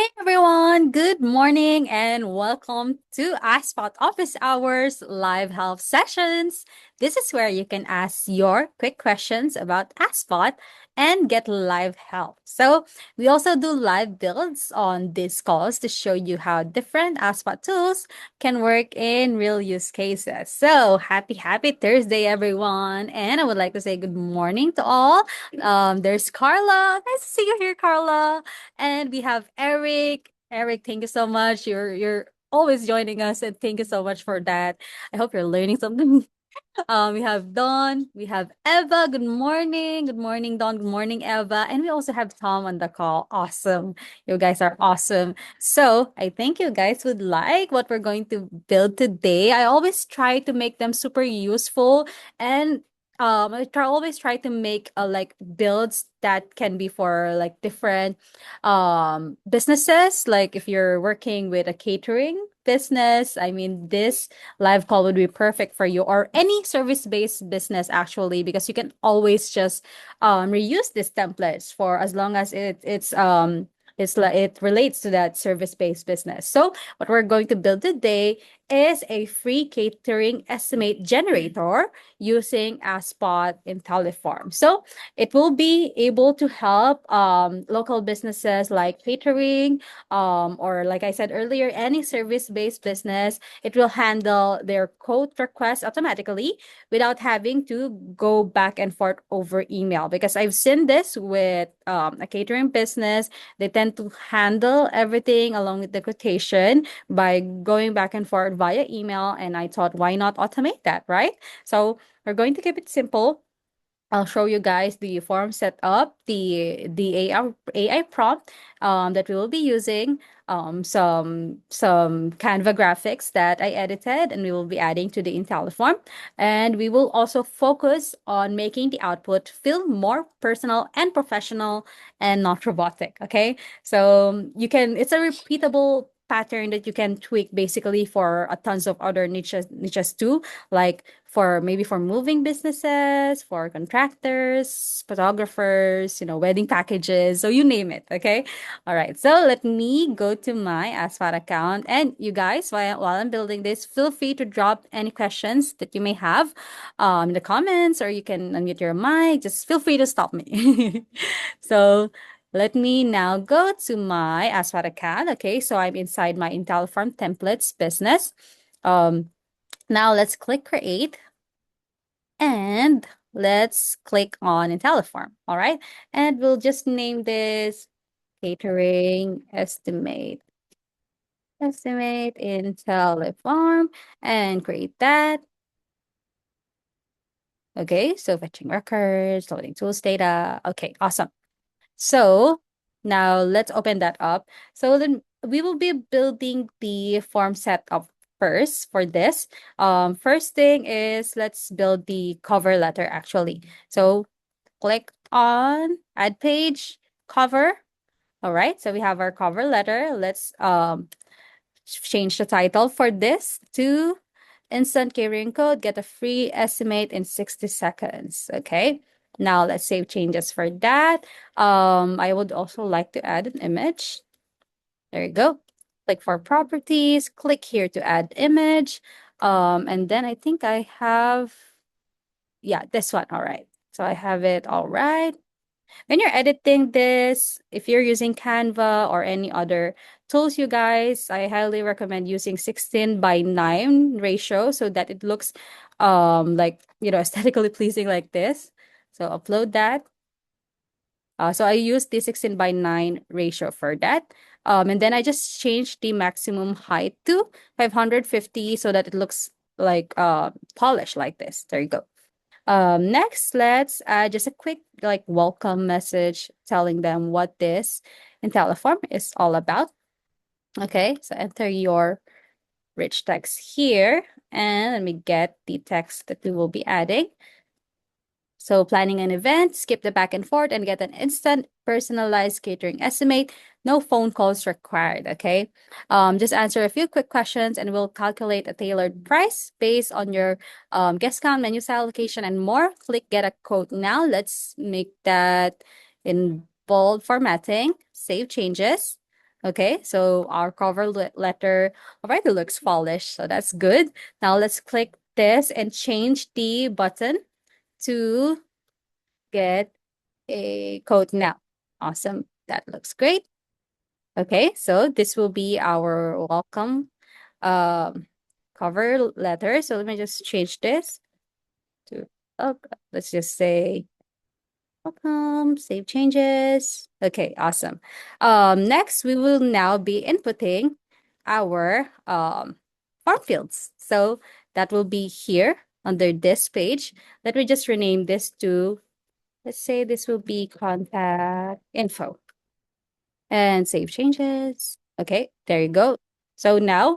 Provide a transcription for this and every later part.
Hey everyone, good morning and welcome to AskSpot Office Hours live help sessions. This is where you can ask your quick questions about AskSpot and get live help. So, we also do live builds on these calls to show you how different AskSpot tools can work in real use cases. So, happy Thursday, everyone. And I would like to say good morning to all. There's Carla. Nice to see you here, Carla. And we have Eric. Eric, thank you so much. You're always joining us, and thank you so much for that. I hope you're learning something. We have Dawn, we have Eva. Good morning. Good morning, Dawn. Good morning, Eva. And we also have Tom on the call. Awesome. You guys are awesome. So I think you guys would like what we're going to build today. I always try to make them super useful and always try to make like builds that can be for like different businesses. Like if you're working with a catering business, I mean this live call would be perfect for you, or any service-based business actually, because you can always just reuse these templates for as long as it's like it relates to that service-based business. So what we're going to build today is a free catering estimate generator using AskSpot Intelliform. So it will be able to help local businesses like catering, or like I said earlier, any service-based business. It will handle their quote requests automatically without having to go back and forth over email. Because I've seen this with a catering business. They tend to handle everything along with the quotation by going back and forth via email. And I thought, why not automate that, right? So we're going to keep it simple. I'll show you guys the form setup, the AI prompt that we will be using, some Canva graphics that I edited, and we will be adding to the Intelliform. And we will also focus on making the output feel more personal and professional and not robotic. Okay, so you can it's a repeatable pattern that you can tweak basically for a tons of other niches too, like for maybe for moving businesses, for contractors, photographers, wedding packages. So you name it. Okay. All right. So let me go to my ASPAT account. And you guys, while I'm building this, feel free to drop any questions that you may have in the comments, or you can unmute your mic. Just feel free to stop me. So let me now go to my ASPAT account. Okay. So I'm inside my Intelliform templates business. Um, Now let's click create and let's click on Intelliform. All right. And we'll just name this catering estimate Intelliform and create that. Okay. So fetching records, loading tools data. Okay. Awesome. So now let's open that up. So then we will be building the form setup first for this. First thing is let's build the cover letter actually. So click on add page cover. All right. So we have our cover letter. Let's change the title for this to instant catering code, get a free estimate in 60 seconds. Okay. Now let's save changes for that. I would also like to add an image. There you go. Click for properties, click here to add image. And then I think I have, yeah, this one. All right. So I have it all right. When you're editing this, if you're using Canva or any other tools, you guys, I highly recommend using 16:9 ratio so that it looks like, aesthetically pleasing like this. So upload that. So I use the 16:9 ratio for that. And then I just changed the maximum height to 550 so that it looks like polished like this. There you go. Next, let's add just a quick like welcome message telling them what this Intelliform is all about. Okay, so enter your rich text here and let me get the text that we will be adding. So planning an event, skip the back and forth and get an instant personalized catering estimate. No phone calls required, okay? Just answer a few quick questions and we'll calculate a tailored price based on your guest count, menu style, location, and more. Click get a quote now. Let's make that in bold formatting. Save changes. Okay, so our cover letter already looks polished, so that's good. Now let's click this and change the button to get a code now. Awesome, that looks great. Okay, so this will be our welcome um, cover letter. So let me just change this to, oh, let's just say welcome, save changes. Okay, awesome. Next, we will now be inputting our form fields. So that will be here under this page. Let me just rename this to, let's say this will be contact info and save changes. Okay, there you go. So now,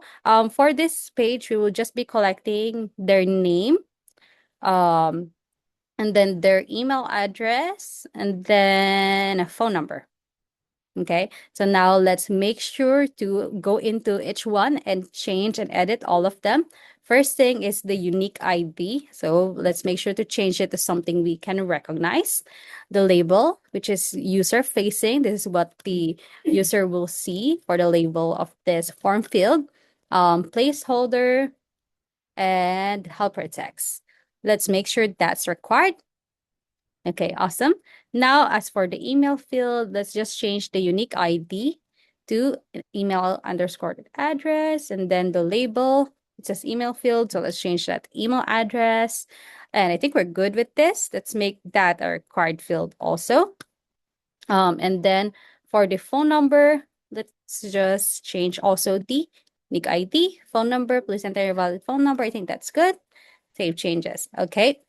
for this page, we will just be collecting their name, um, and then their email address, and then a phone number. Okay, so now let's make sure to go into each one and change and edit all of them. First thing is the unique ID. So let's make sure to change it to something we can recognize. The label, which is user facing. This is what the user will see for the label of this form field. Placeholder and helper text. Let's make sure that's required. Okay, awesome. Now, as for the email field, let's just change the unique ID to email underscore address, and then the label, it says email field. So let's change that email address. And I think we're good with this. Let's make that a required field also. And then for the phone number, let's just change also the unique ID, phone number. Please enter your valid phone number. I think that's good. Save changes. Okay.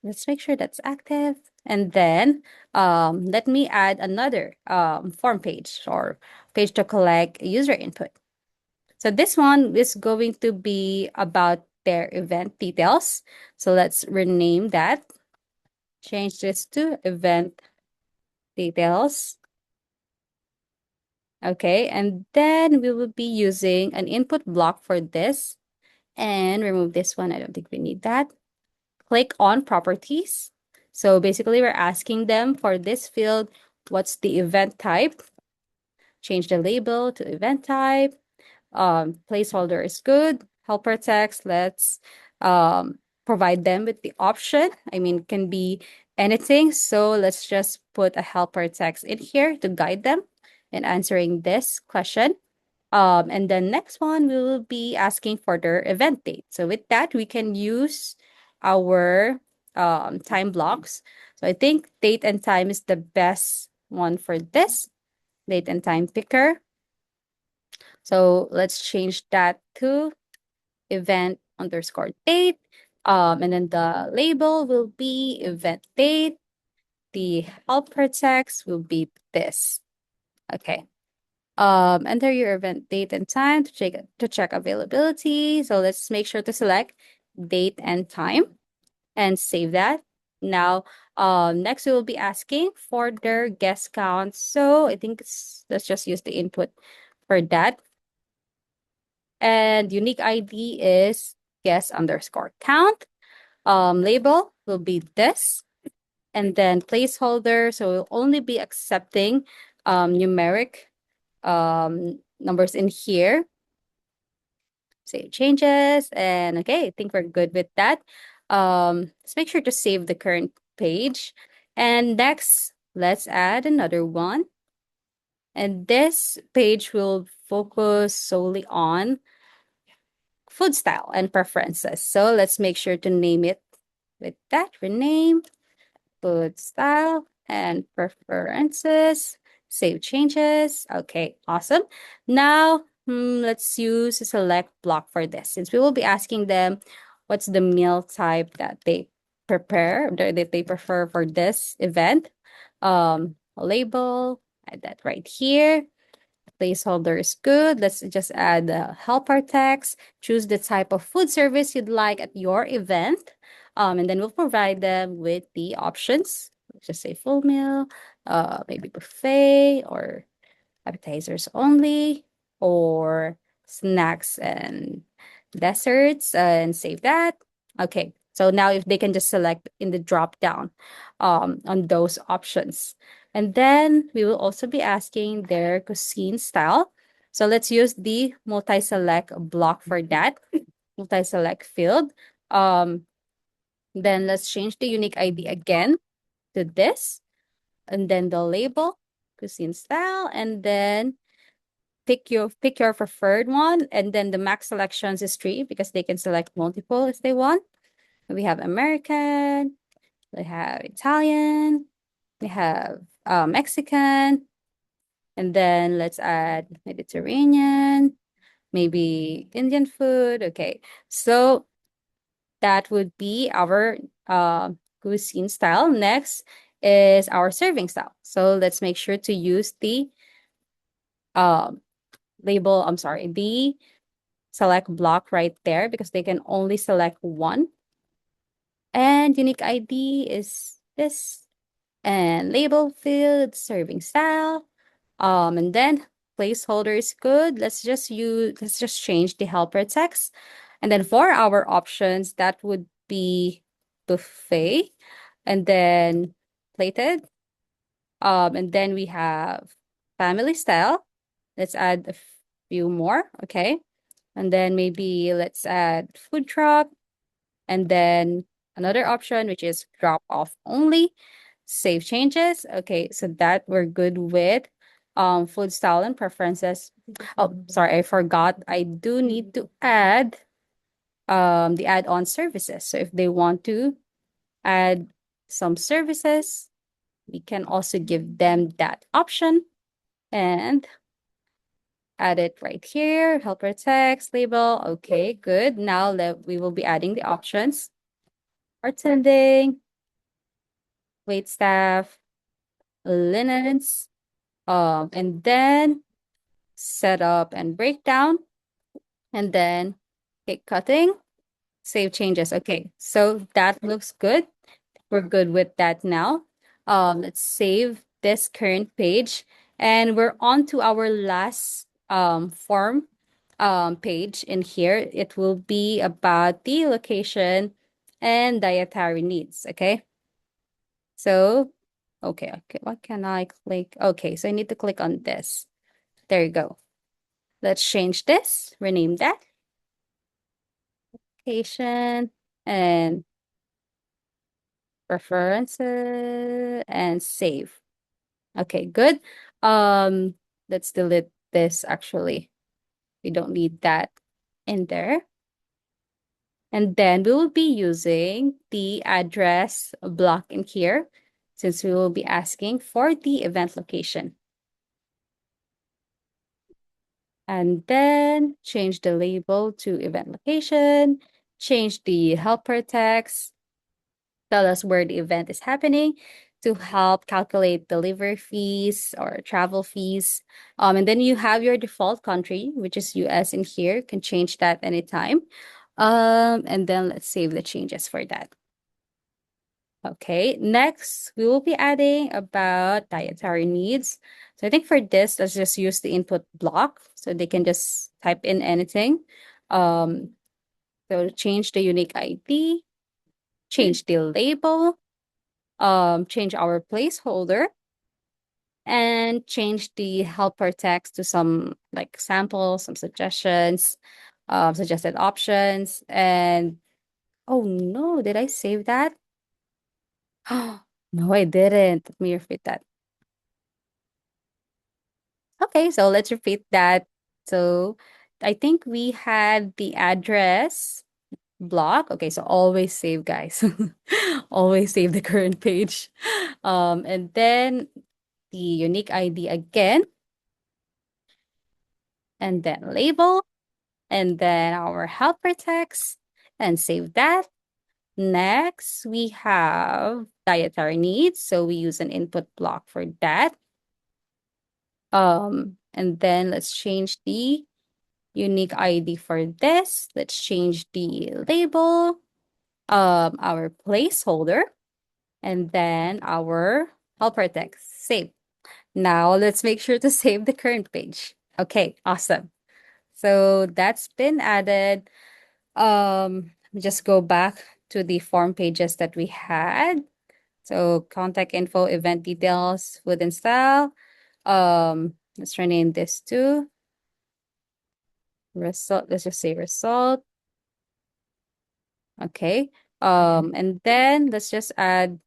Let's make sure that's active. And then let me add another form page or page to collect user input. So this one is going to be about their event details. So let's rename that. Change this to event details. Okay, and then we will be using an input block for this and remove this one. I don't think we need that. Click on properties. So basically, we're asking them for this field, what's the event type? Change the label to event type. Placeholder is good. Helper text, let's provide them with the option. I mean, it can be anything. So let's just put a helper text in here to guide them in answering this question. And then next one, we will be asking for their event date. So with that, we can use our time blocks. So I think date and time is the best one for this. Date and time picker. So let's change that to event underscore date. And then the label will be event date. The helper text will be this. Okay. Enter your event date and time to check availability. So let's make sure to select date and time and save that. Now, next we will be asking for their guest count. So I think let's just use the input for that. And unique ID is guest underscore count. Label will be this. And then placeholder. So we'll only be accepting numeric numbers in here. Save changes. And okay, I think we're good with that. Let's make sure to save the current page. And next, let's add another one. And this page will focus solely on food style and preferences. So let's make sure to name it with that. Rename food style and preferences. Save changes. Okay, awesome. Now, let's use a select block for this. Since we will be asking them what's the meal type that they prepare, that they prefer for this event. A label, add that right here. Placeholder is good. Let's just add the helper text. Choose the type of food service you'd like at your event. And then we'll provide them with the options. Let's just say full meal, maybe buffet or appetizers only, or snacks and desserts, and save that. Okay, so now if they can just select in the drop down on those options. And then we will also be asking their cuisine style. So let's use the multi-select block for that, multi-select field. Um, then let's change the unique ID again to this, and then the label, cuisine style, and then pick your preferred one, and then the max selections is 3 because they can select multiple if they want. We have American, we have Italian, we have Mexican, and then let's add Mediterranean, maybe Indian food. Okay, so that would be our uh, cuisine style. Next is our serving style. So let's make sure to use the um, the select block right there because they can only select one. And unique ID is this. And label field, serving style. And then placeholder is good. Let's just change the helper text. And then for our options, that would be buffet and then plated. And then we have family style. Let's add a few more. Okay. And then maybe let's add food truck and then another option, which is drop off only. Save changes. Okay, so that we're good with food style and preferences. Oh, sorry, I forgot. I do need to add the add-on services. So if they want to add some services, we can also give them that option and add it right here. Helper text label. Okay, good. Now we will be adding the options. Bartending, wait staff, linens, and then setup and breakdown, and then cake cutting, save changes. Okay, so that looks good. We're good with that now. Let's save this current page, and we're on to our last form page in here. It will be about the location and dietary needs. Okay. So, okay, what can I click? Okay, so I need to click on this. There you go. Let's change this, rename that, location, and preferences, and save. Okay, good. Um, let's delete this actually. We don't need that in there. And then we will be using the address block in here since we will be asking for the event location. And then change the label to event location, change the helper text, tell us where the event is happening to help calculate delivery fees or travel fees. And then you have your default country, which is US in here. You can change that anytime. And then let's save the changes for that. Okay, next we will be adding about dietary needs. So I think for this, let's just use the input block so they can just type in anything. Um, so change the unique ID, change the label, change our placeholder, and change the helper text to some like samples, some suggestions, suggested options. And oh no, did I save that? No, I didn't. Let me repeat that. Okay, so let's repeat that. So I think we had the address block. Okay, so always save, guys. Always save the current page. And then the unique ID again, and then label, and then our helper text, and save that. Next, we have dietary needs. So we use an input block for that. And then let's change the unique ID for this. Let's change the label, our placeholder, and then our helper text. Save. Now let's make sure to save the current page. Okay, awesome. So that's been added. Just go back to the form pages that we had. So contact info, event details, food and style. Let's rename this to result. Let's just say result. Okay. And then let's just add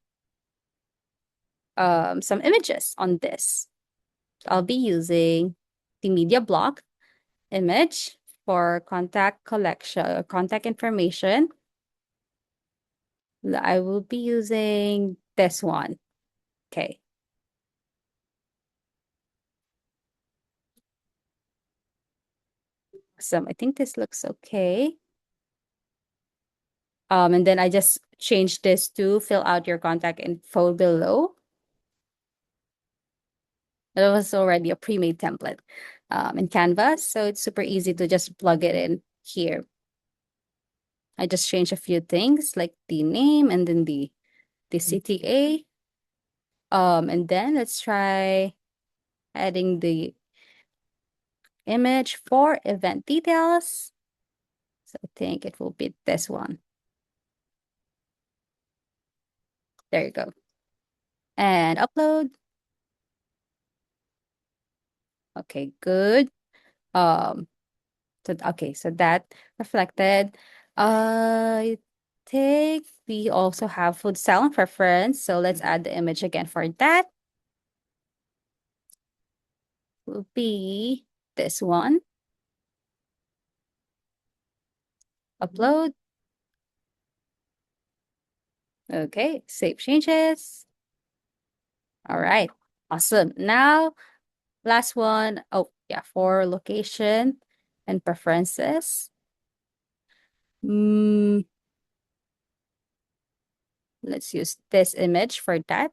some images on this. I'll be using the media block image for contact collection, contact information. I will be using this one. Okay. So I think this looks okay. And then I just changed this to fill out your contact info below. It was already a pre-made template in Canvas, so it's super easy to just plug it in here. I just changed a few things like the name and then the CTA. And then let's try adding the image for event details. So I think it will be this one. There you go. And upload. Okay, good. Um, so that reflected. I think we also have food style and preference. So let's add the image again for that. Will be this one. Upload. Okay, save changes. All right, awesome. Now, last one. Oh, yeah, for location and preferences. Mm, let's use this image for that.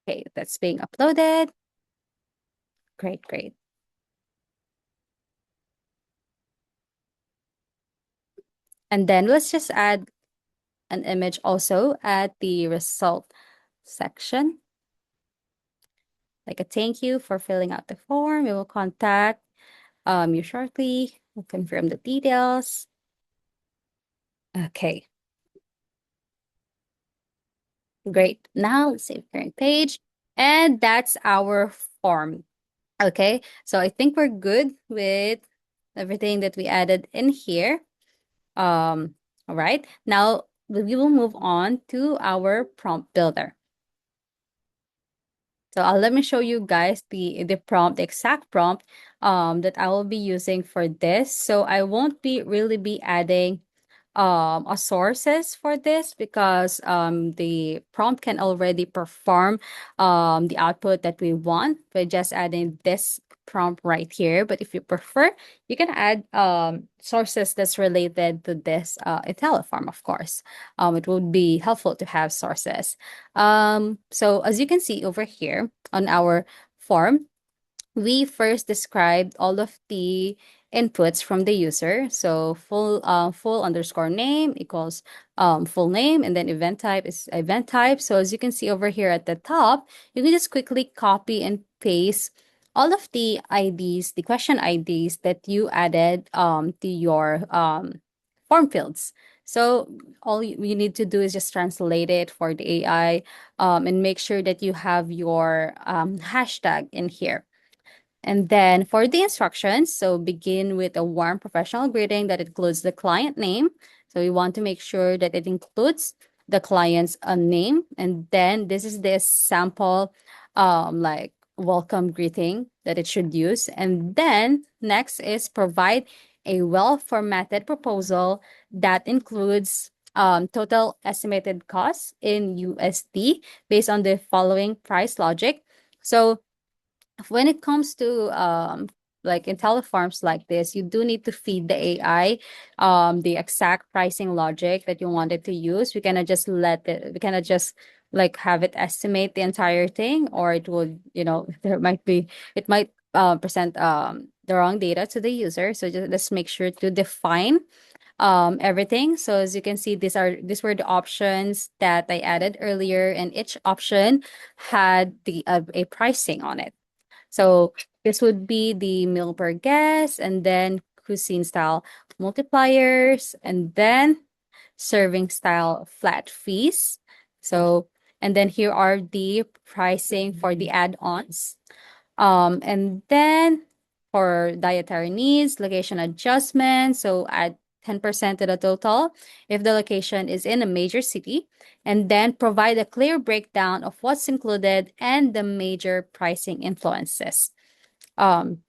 Okay, that's being uploaded. Great, great. And then let's just add an image also at the result section. Like a thank you for filling out the form. We will contact you shortly. We'll confirm the details. Okay, great. Now let's save current page. And that's our form. Okay, so I think we're good with everything that we added in here. All right. Now we will move on to our prompt builder. So let me show you guys the prompt, the exact prompt that I will be using for this. So I won't be really be adding a sources for this because the prompt can already perform the output that we want by just adding this prompt right here. But if you prefer, you can add sources that's related to this Intelliform, of course. It would be helpful to have sources. So as you can see over here on our form, we first described all of the inputs from the user. So full underscore name equals full name, and then event type is event type. So as you can see over here at the top, you can just quickly copy and paste all of the IDs, the question IDs that you added to your form fields. So all you need to do is just translate it for the AI and make sure that you have your hashtag in here. And then for the instructions, so begin with a warm professional greeting that includes the client name. So we want to make sure that it includes the client's name. And then this is the sample like welcome greeting that it should use. And then next is provide a well-formatted proposal that includes total estimated costs in USD based on the following price logic. So when it comes to like Intelliforms like this, you do need to feed the AI the exact pricing logic that you wanted to use. We cannot just like have it estimate the entire thing, or it would, it might present the wrong data to the user. So just let's make sure to define everything. So as you can see, these were the options that I added earlier, and each option had the a pricing on it. So this would be the meal per guest, and then cuisine style multipliers, and then serving style flat fees. So, and then here are the pricing for the add-ons. And then for dietary needs, location adjustment. So add 10% to the total if the location is in a major city, and then provide a clear breakdown of what's included and the major pricing influences. Um,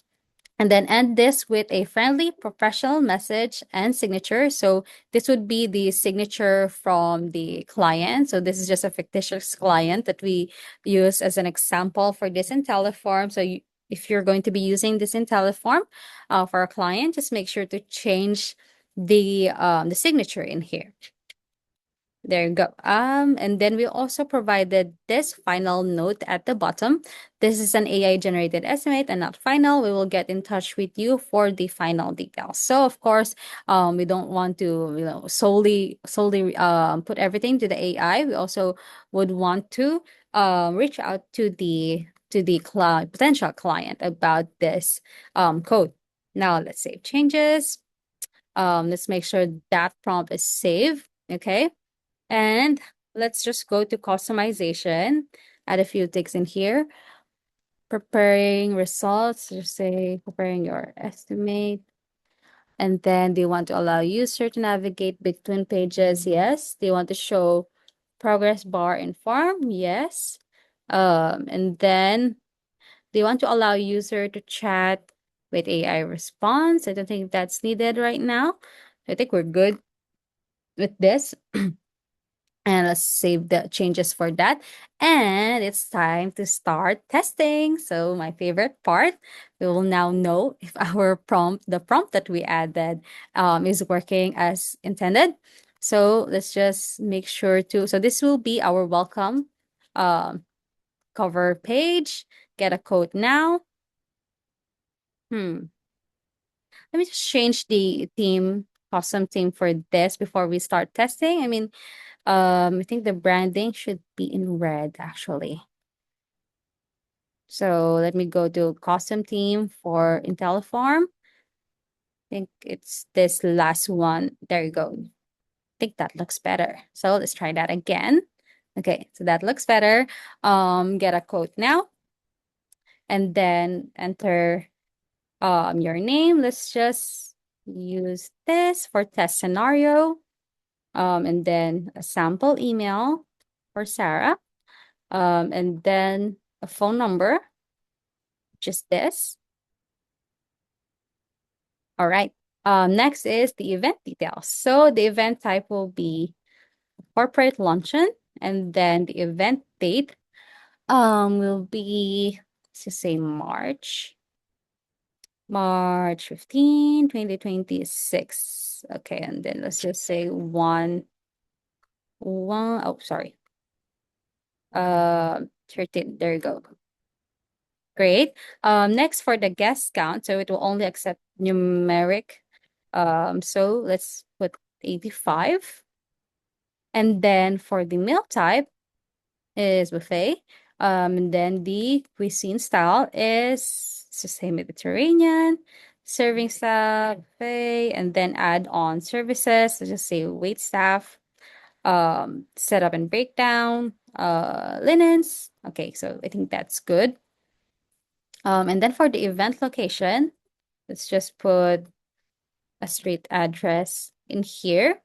and then end this with a friendly professional message and signature. So this would be the signature from the client. So this is just a fictitious client that we use as an example for this Intelliform. So if you're going to be using this Intelliform for a client, just make sure to change the signature in here. There you go. And then we also provided this final note at the bottom. This is an AI generated estimate and not final. We will get in touch with you for the final details. So of course, we don't want to, solely put everything to the AI. We also would want to reach out to the potential client about this code. Now let's save changes. Let's make sure that prompt is saved. Okay. And let's just go to customization, add a few things in here. Preparing results, just say preparing your estimate. And then they want to allow user to navigate between pages. Yes. They want to show progress bar in form. Yes. And then they want to allow user to chat with AI response. I don't think that's needed right now. I think we're good with this. And let's save the changes for that. And it's time to start testing. So my favorite part, we will now know if the prompt that we added is working as intended. So let's just make sure so this will be our welcome um, cover page. Get a code now. Let me just change the custom theme for this before we start testing. I mean, I think the branding should be in red actually. So let me go to custom theme for Intelliform. I think it's this last one. There you go. I think that looks better. So let's try that again. Okay, so that looks better. Get a code now. And then enter your name. Let's just use this for test scenario. And then a sample email for Sarah. And then a phone number, just this. All right. Next is the event details. So the event type will be corporate luncheon, and then the event date will be, let's just say March 15, 2026. Okay, and then let's just say oh sorry. 13. There you go. Great. Next for the guest count, so it will only accept numeric. So let's put 85. And then for the meal type is buffet. And then the cuisine style is just say Mediterranean, serving staff, buffet, and then add on services. So just say wait staff, setup and breakdown, linens. Okay, so I think that's good. And then for the event location, let's just put a street address in here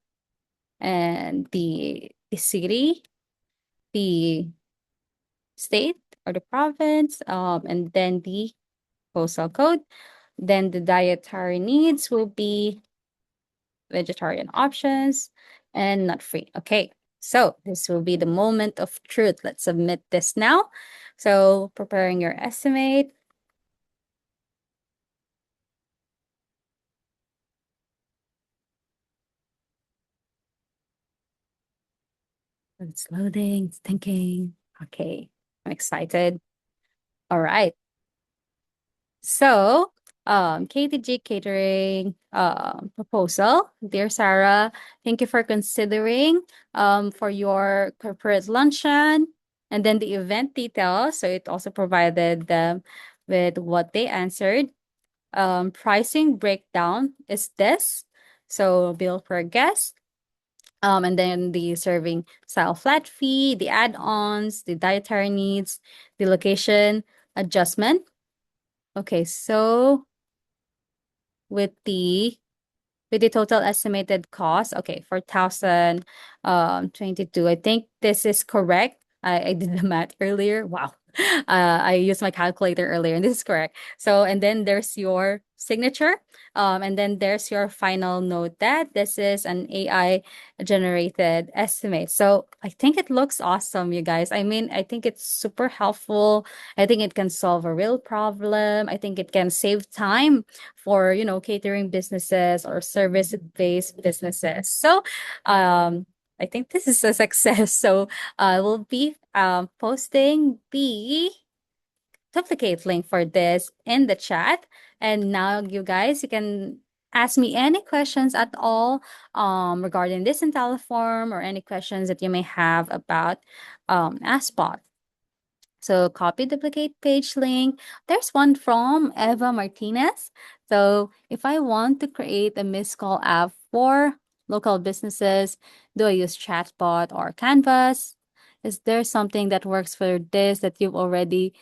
and the city, the state or the province, and then the postal code. Then the dietary needs will be vegetarian options and nut free. Okay, so this will be the moment of truth. Let's submit this now. So preparing your estimate. It's loading, it's thinking. Okay, I'm excited. All right. So, KTG Catering proposal. Dear Sarah, thank you for considering for your corporate luncheon and then the event details. So it also provided them with what they answered. Pricing breakdown is this. So bill per guest, and then the serving style flat fee, the add-ons, the dietary needs, the location adjustment. Okay, so with the total estimated cost, okay, 4,022. I think this is correct. I did the math earlier. Wow. I used my calculator earlier, and this is correct. So, and then there's your signature. And then there's your final note that this is an AI generated estimate. So I think it looks awesome, you guys. I mean, I think it's super helpful. I think it can solve a real problem. I think it can save time for, catering businesses or service-based businesses. So, I think this is a success. So, we'll be posting the duplicate link for this in the chat. And now, you guys, you can ask me any questions at all regarding this Intelliform or any questions that you may have about AskSpot. So copy duplicate page link. There's one from Eva Martinez. So if I want to create a missed call app for local businesses, do I use chatbot or Canvas? Is there something that works for this that you've already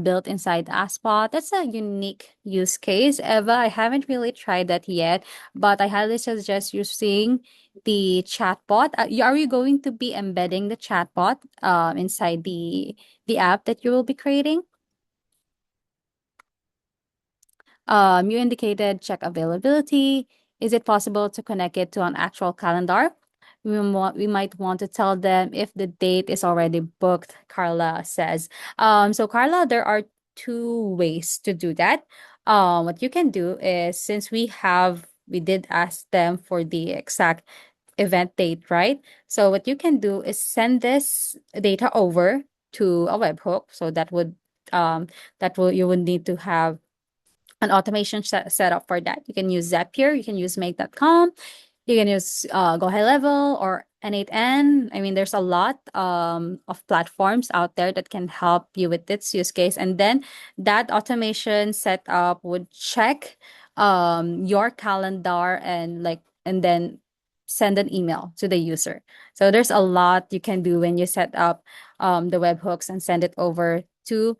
built inside AskSpot? That's a unique use case, Eva. I haven't really tried that yet, but I highly suggest using the chatbot. Are you going to be embedding the chatbot inside the app that you will be creating? You indicated check availability. Is it possible to connect it to an actual calendar? We might want to tell them if the date is already booked, Carla says. So Carla, there are two ways to do that. What you can do is, since we did ask them for the exact event date, right? So what you can do is send this data over to a webhook. So um you would need to have an automation set up for that. You can use Zapier, you can use make.com, you can use Go High Level or N8N. I mean, there's a lot of platforms out there that can help you with this use case. And then that automation setup would check your calendar and then send an email to the user. So there's a lot you can do when you set up the webhooks and send it over to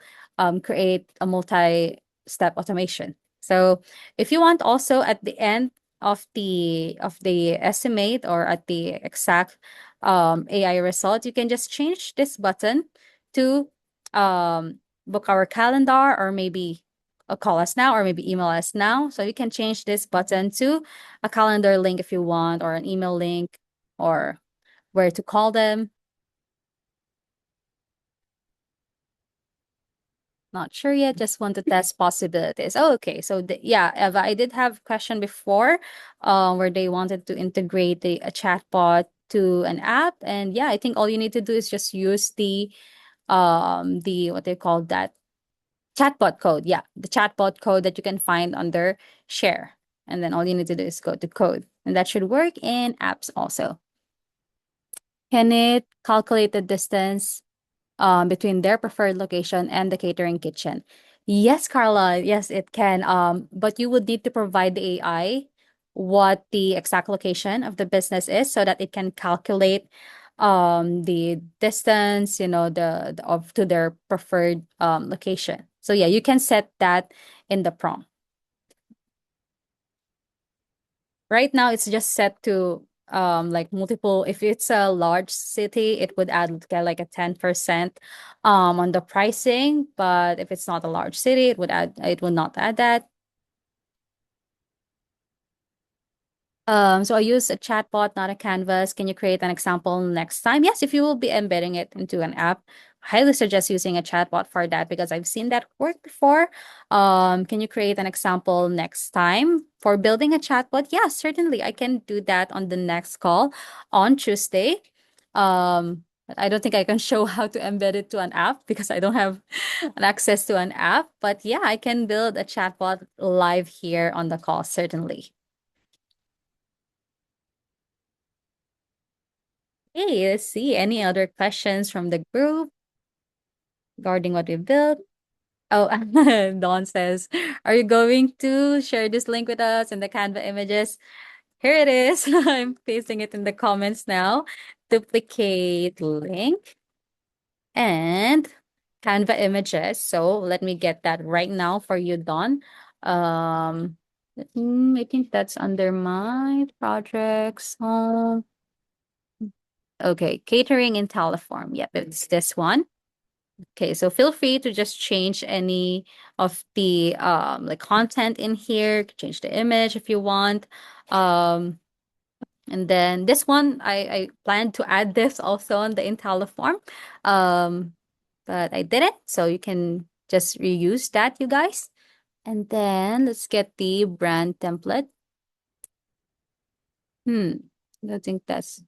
create a multi-step automation. So if you want also at the end of the estimate or at the exact AI result, you can just change this button to book our calendar, or maybe call us now, or maybe email us now. So you can change this button to a calendar link if you want, or an email link, or where to call them. Not sure yet. Just want to test possibilities. Oh, okay. So yeah, Eva, I did have question before, where they wanted to integrate a chatbot to an app, and yeah, I think all you need to do is just use the what they call that, chatbot code. Yeah, the chatbot code that you can find under share, and then all you need to do is go to code, and that should work in apps also. Can it calculate the distance between their preferred location and the catering kitchen? Yes, Carla. Yes, it can. But you would need to provide the AI what the exact location of the business is, so that it can calculate the distance, the of to their preferred location. So yeah, you can set that in the prompt. Right now, it's just set to like multiple. If it's a large city, it would add like a 10% on the pricing. But if it's not a large city, it would not add that. So I use a chatbot, not a canvas. Can you create an example next time? Yes, if you will be embedding it into an app, I highly suggest using a chatbot for that, because I've seen that work before. Can you create an example next time for building a chatbot? Yeah, certainly. I can do that on the next call on Tuesday. But I don't think I can show how to embed it to an app, because I don't have an access to an app. But yeah, I can build a chatbot live here on the call, certainly. Hey, let's see. Any other questions from the group regarding what we built? Oh, Dawn says, are you going to share this link with us in the Canva images? Here it is. I'm pasting it in the comments now. Duplicate link and Canva images. So let me get that right now for you, Dawn. Um, I think that's under my projects home. Okay, catering in Intelliform. Yep, it's this one. Okay, so feel free to just change any of the like content in here. Change the image if you want. Um, and then this one, I planned to add this also on the Intelliform, um, but I didn't. So you can just reuse that, you guys. And then let's get the brand template. I don't think that's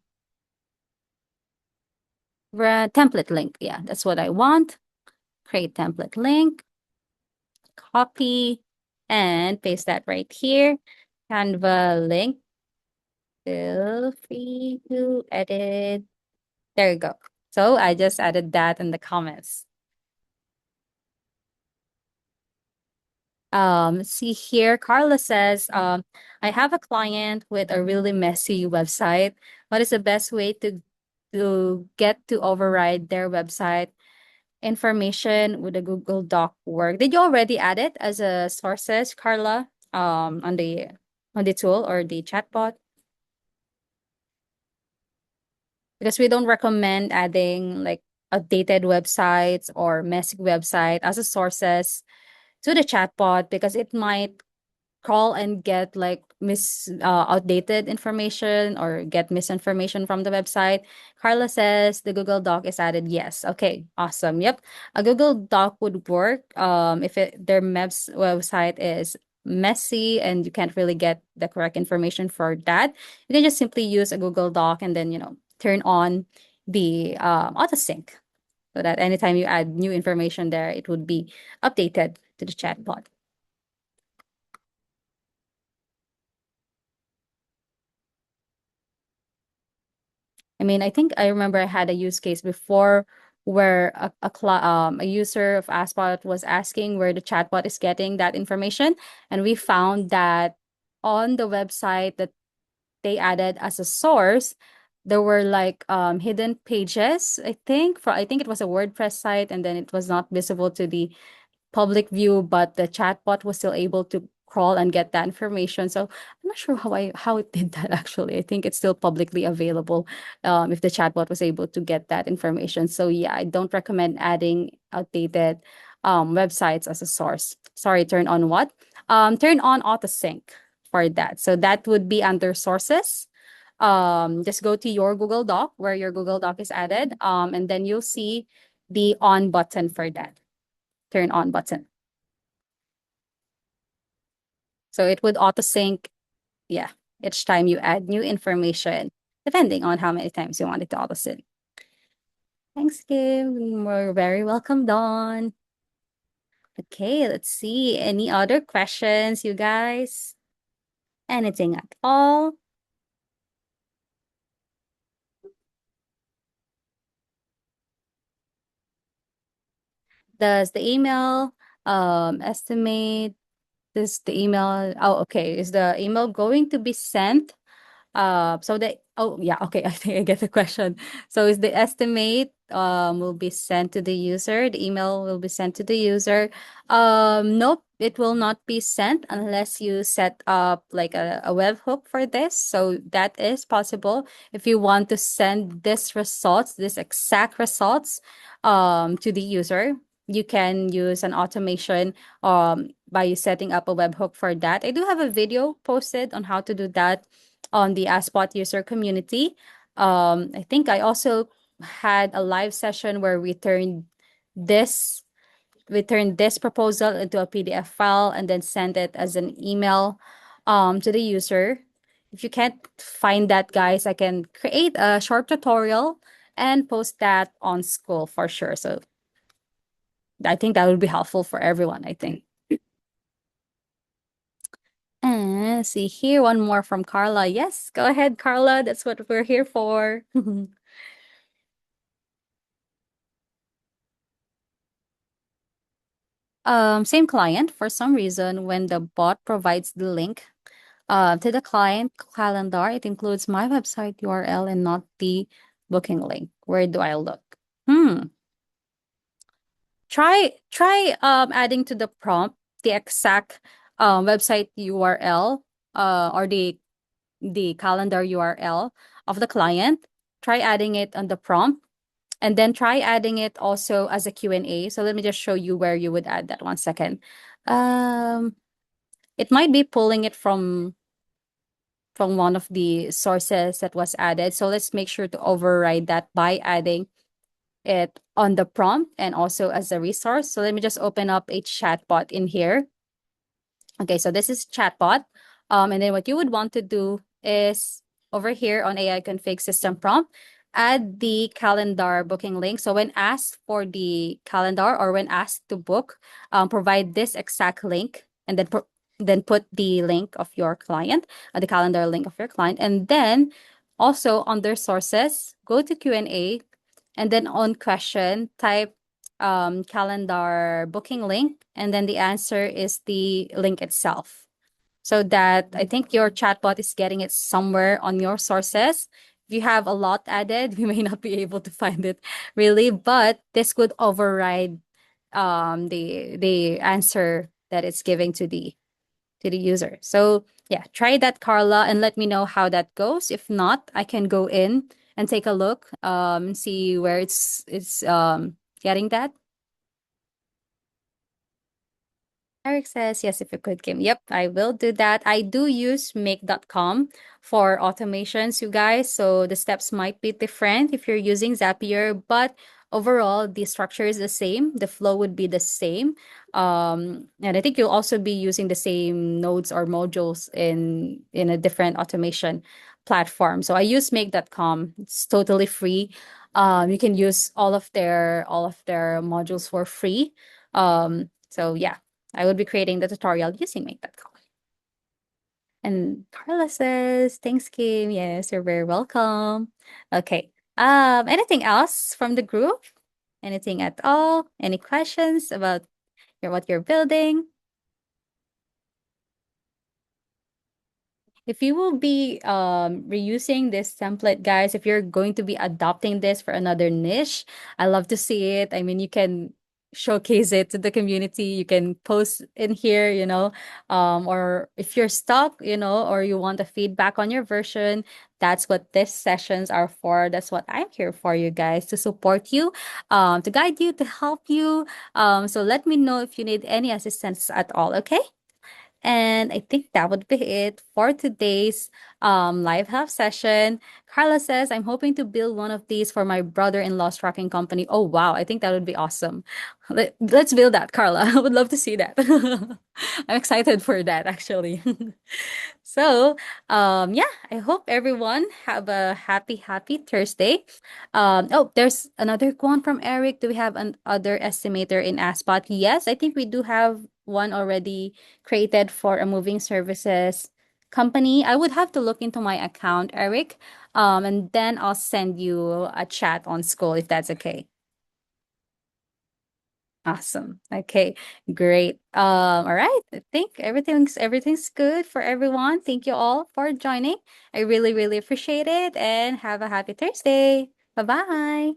brand template link. Yeah, that's what I want. Create template link, copy, and paste that right here. Canva link. Feel free to edit. There you go. So I just added that in the comments. See here, Carla says, I have a client with a really messy website. What is the best way to get to override their website information with a Google Doc work? Did you already add it as a sources, Carla, on the tool or the chatbot? Because we don't recommend adding like outdated websites or messy website as a sources to the chatbot because it might call and get like outdated information or get misinformation from the website. Carla says the Google Doc is added. Yes. Okay. Awesome. Yep. A Google Doc would work if their MEPS website is messy and you can't really get the correct information for that. You can just simply use a Google Doc and then, turn on the auto sync so that anytime you add new information there, it would be updated to the chatbot. I mean, I think I remember I had a use case before where a user of AskSpot was asking where the chatbot is getting that information, and we found that on the website that they added as a source, there were like hidden pages. I think it was a WordPress site, and then it was not visible to the public view, but the chatbot was still able to crawl and get that information. So I'm not sure how it did that actually. I think it's still publicly available if the chatbot was able to get that information. So yeah, I don't recommend adding outdated websites as a source. Sorry, turn on what? Turn on autosync for that. So that would be under sources. Just go to your Google Doc where your Google Doc is added, and then you'll see the on button for that turn on button. So it would auto sync, yeah, each time you add new information, depending on how many times you want it to auto sync. Thanks, Kim. We're very welcome, Dawn. Okay, let's see. Any other questions, you guys? Anything at all? Does the email estimate this the email? Oh, okay. Is the email going to be sent so the oh yeah, okay, I think I get the question. So is the estimate will be sent to the user, the email will be sent to the user. Nope, it will not be sent unless you set up like a webhook for this. So that is possible. If you want to send this exact results to the user, you can use an automation by setting up a webhook for that. I do have a video posted on how to do that on the AskSpot user community. I think I also had a live session where this we turned this proposal into a PDF file and then sent it as an email to the user. If you can't find that, guys, I can create a short tutorial and post that on school for sure. So I think that would be helpful for everyone, I think. And see here, one more from Carla. Yes, go ahead, Carla. That's what we're here for. Same client. For some reason, when the bot provides the link to the client calendar, it includes my website URL and not the booking link. Where do I look? Hmm. Try adding to the prompt the exact website URL or the calendar URL of the client. Try adding it on the prompt and then try adding it also as a Q&A. So let me just show you where you would add that 1 second. Um, it might be pulling it from one of the sources that was added. So let's make sure to override that by adding it on the prompt and also as a resource. So let me just open up a chatbot in here. Okay, so this is chatbot. And then what you would want to do is over here on AI config system prompt, add the calendar booking link. So when asked for the calendar or when asked to book, provide this exact link and then put the link of your client, the calendar link of your client. And then also under sources, go to Q&A and then on question, type calendar booking link, and then the answer is the link itself. So that I think your chatbot is getting it somewhere on your sources. If you have a lot added, we may not be able to find it really, but this could override the answer that it's giving to the user. So yeah, try that, Carla, and let me know how that goes. If not, I can go in and take a look, see where it's getting that. Eric says, yes, if you could, Kim. Yep, I will do that. I do use make.com for automations, you guys. So the steps might be different if you're using Zapier, but overall, the structure is the same. The flow would be the same. And I think you'll also be using the same nodes or modules in a different automation platform. So I use make.com. It's totally free. You can use all of their modules for free. So yeah, I would be creating the tutorial using make.com. And Carla says, thanks, Kim. Yes, you're very welcome. Okay. Anything else from the group? Anything at all? Any questions about what you're building? If you will be reusing this template, guys, if you're going to be adopting this for another niche, I love to see it. I mean, you can showcase it to the community. You can post in here, or if you're stuck, or you want a feedback on your version, that's what these sessions are for. That's what I'm here for, you guys, to support you, to guide you, to help you. So let me know if you need any assistance at all, okay? And I think that would be it for today's live help session. Carla says, I'm hoping to build one of these for my brother-in-law's trucking company. Oh, wow. I think that would be awesome. Let's build that, Carla. I would love to see that. I'm excited for that, actually. So, yeah, I hope everyone have a happy Thursday. Oh, there's another one from Eric. Do we have another estimator in AskSpot? Yes, I think we do have one already created for a moving services company. I would have to look into my account, Eric, and then I'll send you a chat on school if that's okay. Awesome. Okay, great. All right. I think everything's good for everyone. Thank you all for joining. I really, really appreciate it and have a happy Thursday. Bye-bye.